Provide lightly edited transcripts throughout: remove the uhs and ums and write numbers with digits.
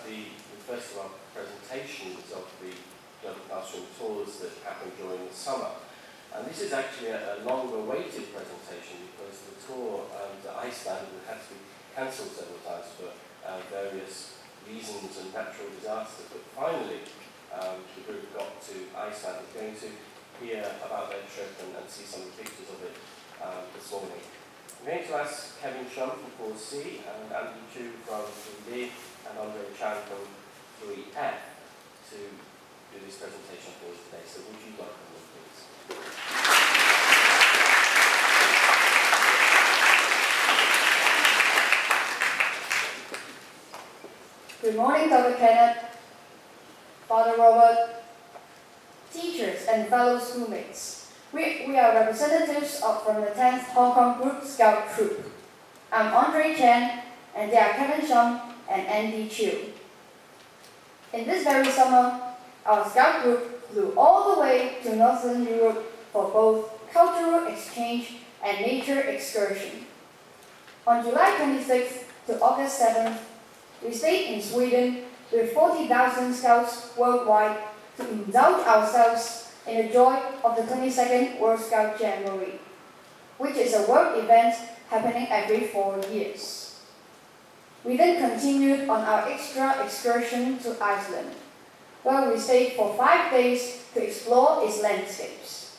the first of our presentations of the global classroom tours that happen during the summer. And this is actually a long-awaited presentation because the tour to Iceland had to be cancelled several times for various reasons and natural disasters. But finally, the group got to Iceland. We're going to hear about their trip and see some of the pictures of it this morning. I'm going to ask Kevin Shum from 4C and Andrei Cheuk from 3D and Andrei from 3F to do this presentation for us today. So would you welcome them, please? Good morning, Dr. Kenneth, Father Robert, teachers and fellow schoolmates. We are representatives from the 10th Hong Kong Group Scout Troop. I'm Andrei Chen, and they are Kevin Shum and Andy Chiu. In this very summer, our Scout Group flew all the way to Northern Europe for both cultural exchange and nature excursion. On July 26th to August 7th, we stayed in Sweden with 40,000 Scouts worldwide to indulge ourselves in the joy of the 22nd World Scout Jamboree, which is a world event happening every 4 years. We then continued on our extra excursion to Iceland, where we stayed for 5 days to explore its landscapes.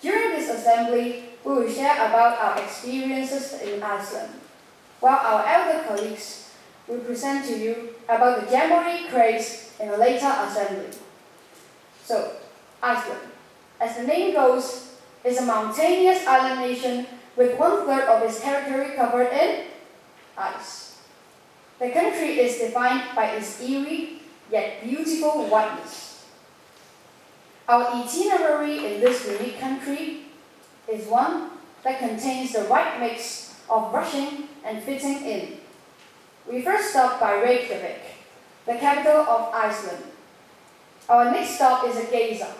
During this assembly, we will share about our experiences in Iceland, while our elder colleagues will present to you about the Jamboree craze in a later assembly. So, Iceland, as the name goes, is a mountainous island nation with 1/3 of its territory covered in ice. The country is defined by its eerie yet beautiful whiteness. Our itinerary in this unique country is one that contains the right mix of rushing and fitting in. We first stopped by Reykjavik, the capital of Iceland. Our next stop is a geyser,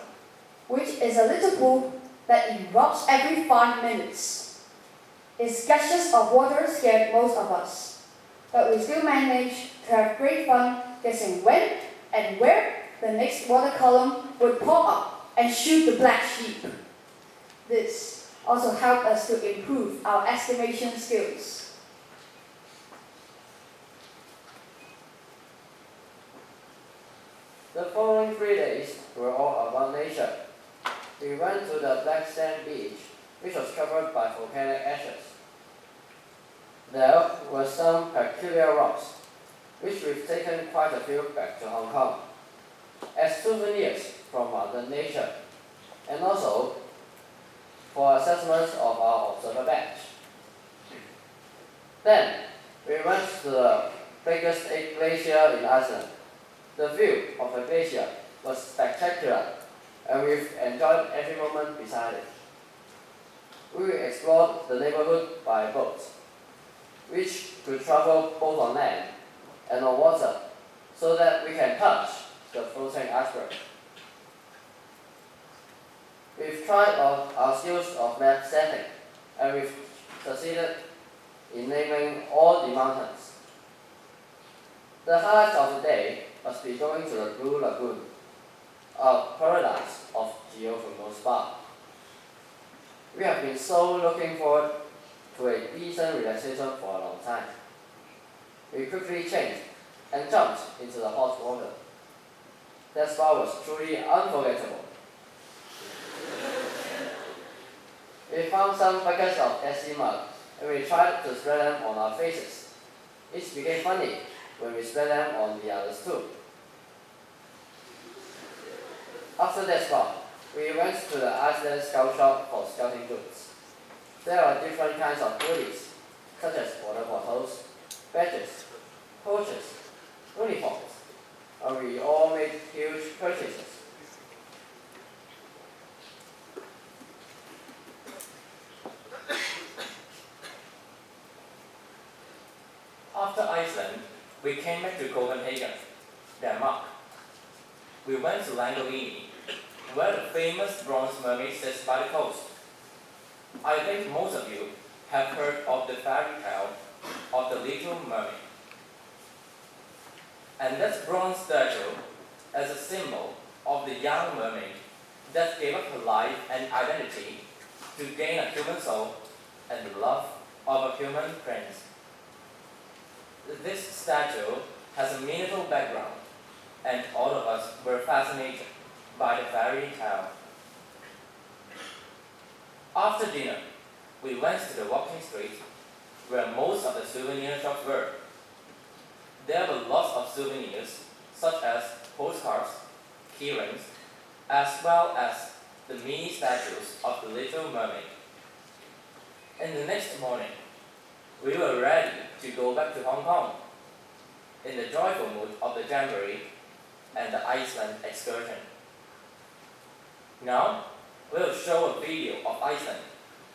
which is a little pool that erupts every 5 minutes. Its gushes of water scared most of us, but we still managed to have great fun guessing when and where the next water column would pop up and shoot the black sheep. This also helped us to improve our estimation skills. The following 3 days were all about nature. We went to the black sand beach, which was covered by volcanic ashes. There were some peculiar rocks, which we've taken quite a few back to Hong Kong, as souvenirs from Mother Nature, and also for assessments of our observer badge. Then, we went to the biggest glacier in Iceland. The view of the glacier was spectacular, and we've enjoyed every moment beside it. We explored the neighborhood by boat, which could travel both on land and on water, so that we can touch the floating iceberg. We've tried our skills of map setting, and we've succeeded in naming all the mountains. The highlight of the day must be going to the Blue Lagoon, a paradise of geothermal spa. We have been so looking forward to a decent relaxation for a long time. We quickly changed and jumped into the hot water. That spa was truly unforgettable. We found some buckets of SC mud and we tried to spread them on our faces. It became funny when we spread them on the others too. After that spa, we went to the Iceland Scout shop for scouting goods. There are different kinds of goodies, such as water bottles, badges, pouches, uniforms, and we all made huge purchases. After Iceland, we came back to Copenhagen, Denmark. We went to Langelini, where the famous bronze mermaid sits by the coast. I think most of you have heard of the fairy tale of the Little Mermaid. And this bronze statue is a symbol of the young mermaid that gave up her life and identity to gain a human soul and the love of a human prince. This statue has a meaningful background, and all of us were fascinated by the fairy tale. After dinner, we went to the walking street where most of the souvenir shops were. There were lots of souvenirs such as postcards, keyrings, as well as the mini statues of the Little Mermaid. And the next morning, we were ready to go back to Hong Kong in the joyful mood of the Jamboree and the Iceland Excursion. Now, we'll show a video of Iceland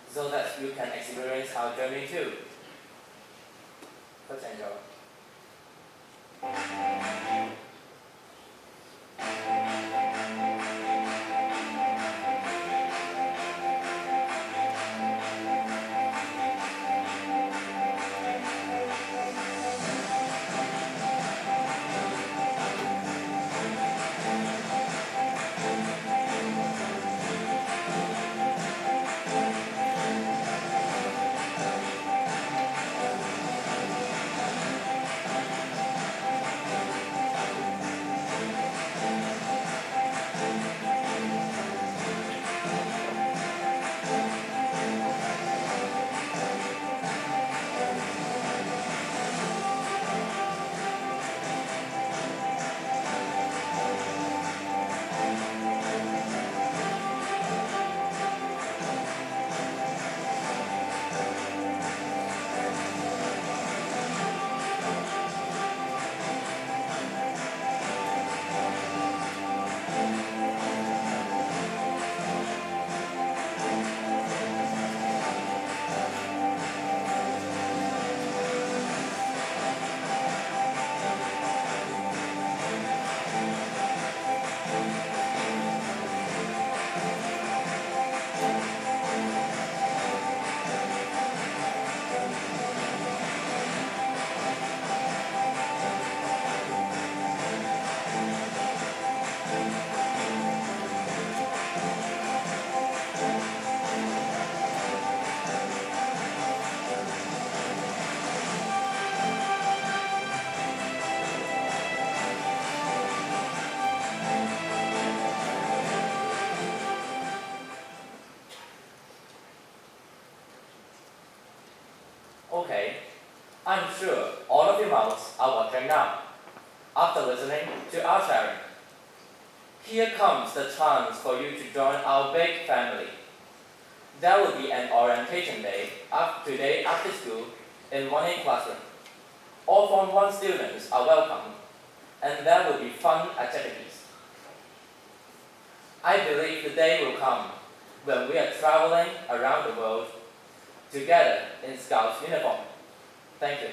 so that you can experience our journey too. Let's enjoy. Okay, I'm sure all of your mouths are watering now after listening to our sharing. Here comes the chance for you to join our big family. There will be an orientation day today after school in 1A classroom. All Form 1 students are welcome, and there will be fun activities. I believe the day will come when we are traveling around the world together in Scout uniform. Thank you.